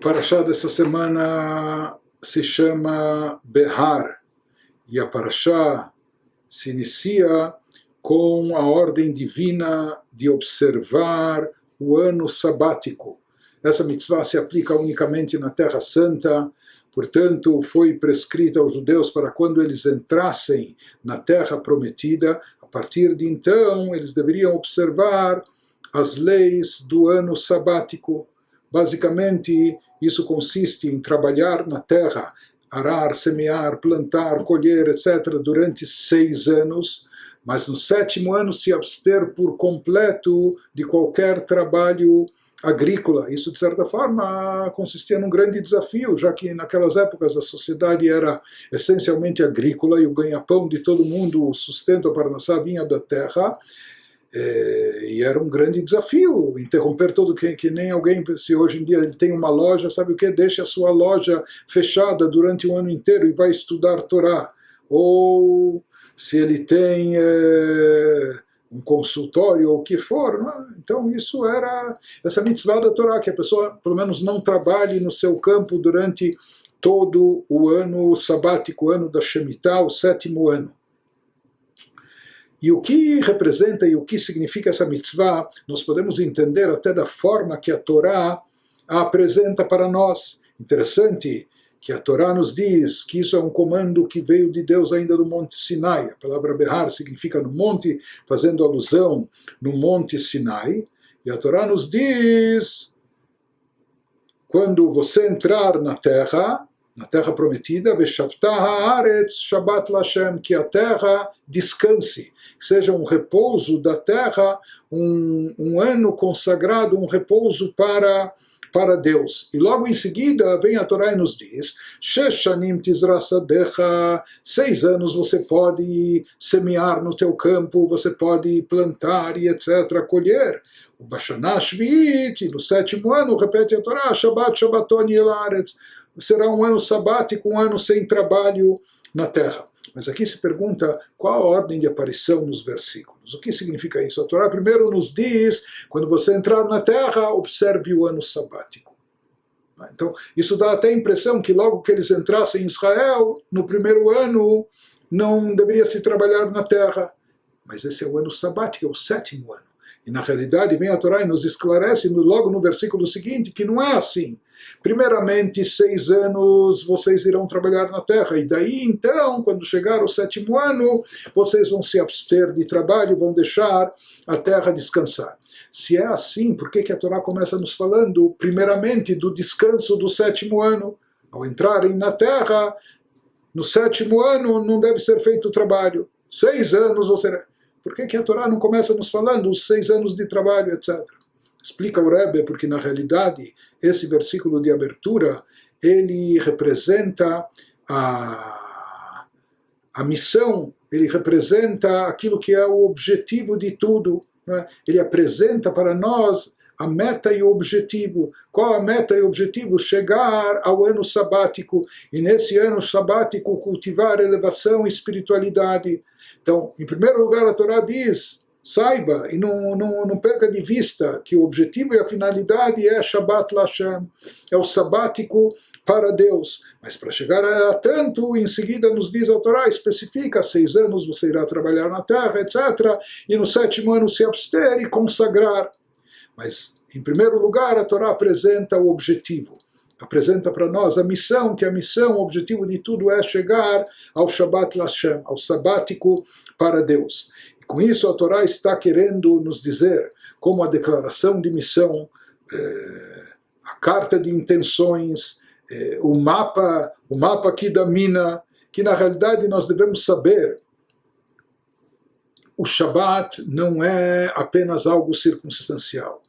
Parashá dessa semana se chama Behar, e a Parashá se inicia com a ordem divina de observar o ano sabático. Essa mitzvah se aplica unicamente na Terra Santa, portanto foi prescrita aos judeus para quando eles entrassem na Terra Prometida, a partir de então eles deveriam observar as leis do ano sabático. Basicamente, isso consiste em trabalhar na terra, arar, semear, plantar, colher, etc., durante 6 anos, mas no 7º ano se abster por completo de qualquer trabalho agrícola. Isso, de certa forma, consistia num grande desafio, já que naquelas épocas a sociedade era essencialmente agrícola e o ganha-pão de todo mundo, o sustento para nascer vinha da terra. E era um grande desafio interromper tudo, que nem alguém, se hoje em dia ele tem uma loja, sabe o que? Deixa a sua loja fechada durante um ano inteiro e vai estudar Torá. Ou se ele tem um consultório ou o que for, né? Então isso era essa mitzvah da Torá, que a pessoa pelo menos não trabalhe no seu campo durante todo o ano sabático, o ano da Shemitah, o 7º ano. E o que representa e o que significa essa mitzvah, nós podemos entender até da forma que a Torá a apresenta para nós. Interessante que a Torá nos diz que isso é um comando que veio de Deus ainda do Monte Sinai. A palavra Behar significa no monte, fazendo alusão no Monte Sinai. E a Torá nos diz, quando você entrar na terra prometida, Veshavta haaretz Shabbat Lashem, que a terra descanse, que seja um repouso da terra, um ano consagrado, um repouso para Deus. E logo em seguida vem a Torá e nos diz, Sheshanim tizra sadecha, 6 anos você pode semear no teu campo, você pode plantar e etc., colher. O Bashanah Shvi'it, no 7º ano, repete a Torá, Shabbat Shabbaton Yelaretz, será um ano sabático, um ano sem trabalho na terra. Mas aqui se pergunta qual a ordem de aparição nos versículos. O que significa isso? A Torá primeiro nos diz, quando você entrar na terra, observe o ano sabático. Então, isso dá até a impressão que logo que eles entrassem em Israel, no 1º ano, não deveria se trabalhar na terra. Mas esse é o ano sabático, é o 7º ano. E na realidade vem a Torá e nos esclarece logo no versículo seguinte que não é assim. Primeiramente 6 anos vocês irão trabalhar na terra, e daí então, quando chegar o 7º ano, vocês vão se abster de trabalho, vão deixar a terra descansar. Se é assim, por que a Torá começa nos falando primeiramente do descanso do 7º ano? Ao entrarem na terra, no 7º ano não deve ser feito trabalho. 6 anos você... Por que a Torá não começa nos falando os 6 anos de trabalho, etc.? Explica o Rebbe, porque na realidade esse versículo de abertura, ele representa a missão, ele representa aquilo que é o objetivo de tudo, né? Ele apresenta para nós a meta e o objetivo. Qual a meta e o objetivo? Chegar ao ano sabático, e nesse ano sabático cultivar elevação e espiritualidade. Então, em primeiro lugar, a Torá diz, saiba e não perca de vista que o objetivo e a finalidade é Shabbat Lashem, é o sabático para Deus. Mas para chegar a tanto, em seguida nos diz a Torá, especifica, 6 anos você irá trabalhar na terra, etc. E no 7º ano se abster e consagrar. Mas, em primeiro lugar, a Torá apresenta o objetivo. Apresenta para nós a missão, que a missão, o objetivo de tudo é chegar ao Shabbat Lashem, ao sabático para Deus. E com isso a Torá está querendo nos dizer, como a declaração de missão, a carta de intenções, o mapa aqui da mina, que na realidade nós devemos saber, o Shabbat não é apenas algo circunstancial.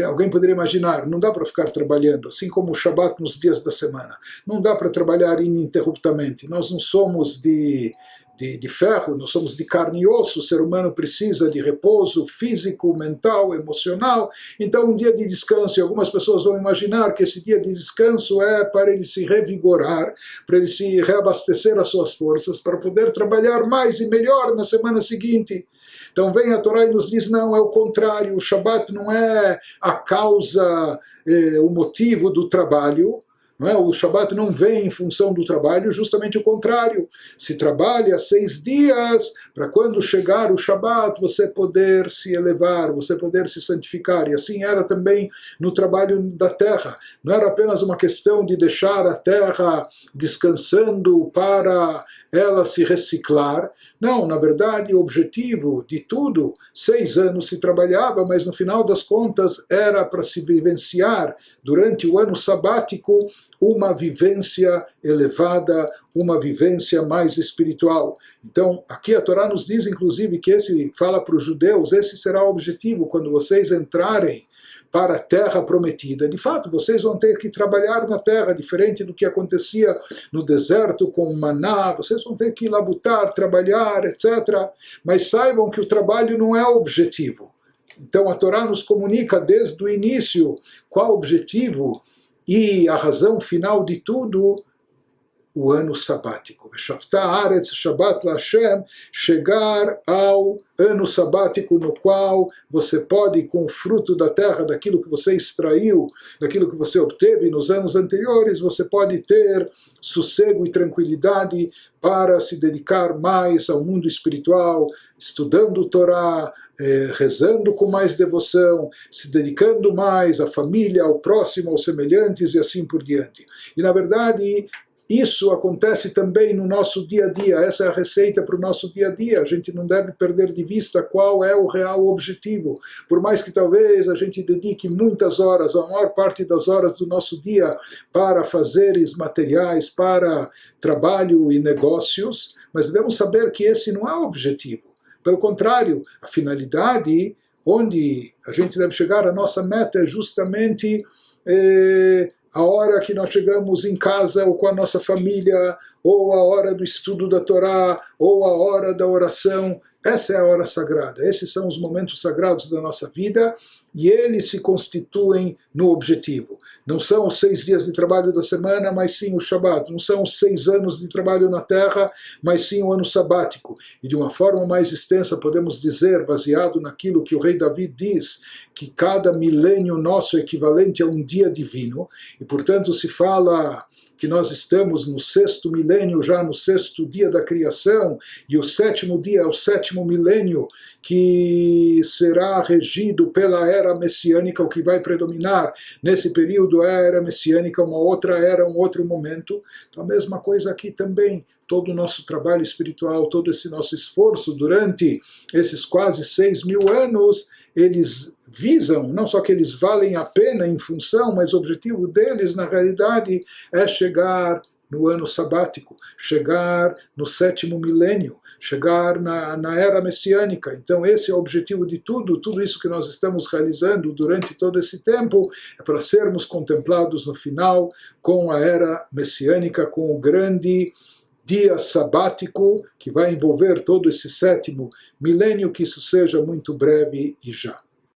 Alguém poderia imaginar, não dá para ficar trabalhando, assim como o Shabat nos dias da semana. Não dá para trabalhar ininterruptamente. Nós não somos de de ferro, nós somos de carne e osso, o ser humano precisa de repouso físico, mental, emocional. Então um dia de descanso, e algumas pessoas vão imaginar que esse dia de descanso é para ele se revigorar, para ele se reabastecer as suas forças, para poder trabalhar mais e melhor na semana seguinte. Então vem a Torá e nos diz, não, é o contrário, o Shabat não é a causa, o motivo do trabalho, não é? O Shabat não vem em função do trabalho, justamente o contrário. Se trabalha 6 dias, para quando chegar o Shabat, você poder se elevar, você poder se santificar. E assim era também no trabalho da terra. Não era apenas uma questão de deixar a terra descansando para ela se reciclar. Não, na verdade, o objetivo de tudo, 6 anos se trabalhava, mas no final das contas era para se vivenciar durante o ano sabático uma vivência elevada, uma vivência mais espiritual. Então, aqui a Torá nos diz, inclusive, que esse fala para os judeus, esse será o objetivo quando vocês entrarem para a terra prometida. De fato, vocês vão ter que trabalhar na terra, diferente do que acontecia no deserto com o maná, vocês vão ter que labutar, trabalhar, etc. Mas saibam que o trabalho não é o objetivo. Então a Torá nos comunica desde o início qual o objetivo e a razão final de tudo, o ano sabático. Veshavta Haaretz Shabbat LaHashem, chegar ao ano sabático no qual você pode, com o fruto da terra, daquilo que você extraiu, daquilo que você obteve nos anos anteriores, você pode ter sossego e tranquilidade para se dedicar mais ao mundo espiritual, estudando Torá, rezando com mais devoção, se dedicando mais à família, ao próximo, aos semelhantes e assim por diante. E na verdade, isso acontece também no nosso dia a dia, essa é a receita para o nosso dia a dia. A gente não deve perder de vista qual é o real objetivo. Por mais que talvez a gente dedique muitas horas, a maior parte das horas do nosso dia, para fazeres materiais, para trabalho e negócios, mas devemos saber que esse não é o objetivo. Pelo contrário, a finalidade, onde a gente deve chegar, a nossa meta é justamente a hora que nós chegamos em casa ou com a nossa família, ou a hora do estudo da Torá, ou a hora da oração. Essa é a hora sagrada, esses são os momentos sagrados da nossa vida e eles se constituem no objetivo. Não são os 6 dias de trabalho da semana, mas sim o Shabat. Não são os 6 anos de trabalho na terra, mas sim o ano sabático. E de uma forma mais extensa podemos dizer, baseado naquilo que o rei Davi diz, que cada milênio nosso é equivalente a um dia divino, e portanto se fala que nós estamos no 6º milênio, já no 6º dia da criação, e o 7º dia é o 7º milênio, que será regido pela era messiânica, o que vai predominar nesse período é a era messiânica, uma outra era, um outro momento. Então a mesma coisa aqui também, todo o nosso trabalho espiritual, todo esse nosso esforço durante esses quase 6.000 anos, eles visam, não só que eles valem a pena em função, mas o objetivo deles, na realidade, é chegar no ano sabático, chegar no 7º milênio, chegar na era messiânica. Então esse é o objetivo de tudo isso que nós estamos realizando durante todo esse tempo, é para sermos contemplados no final com a era messiânica, com o grande dia sabático que vai envolver todo esse 7º milênio, que isso seja muito breve e já.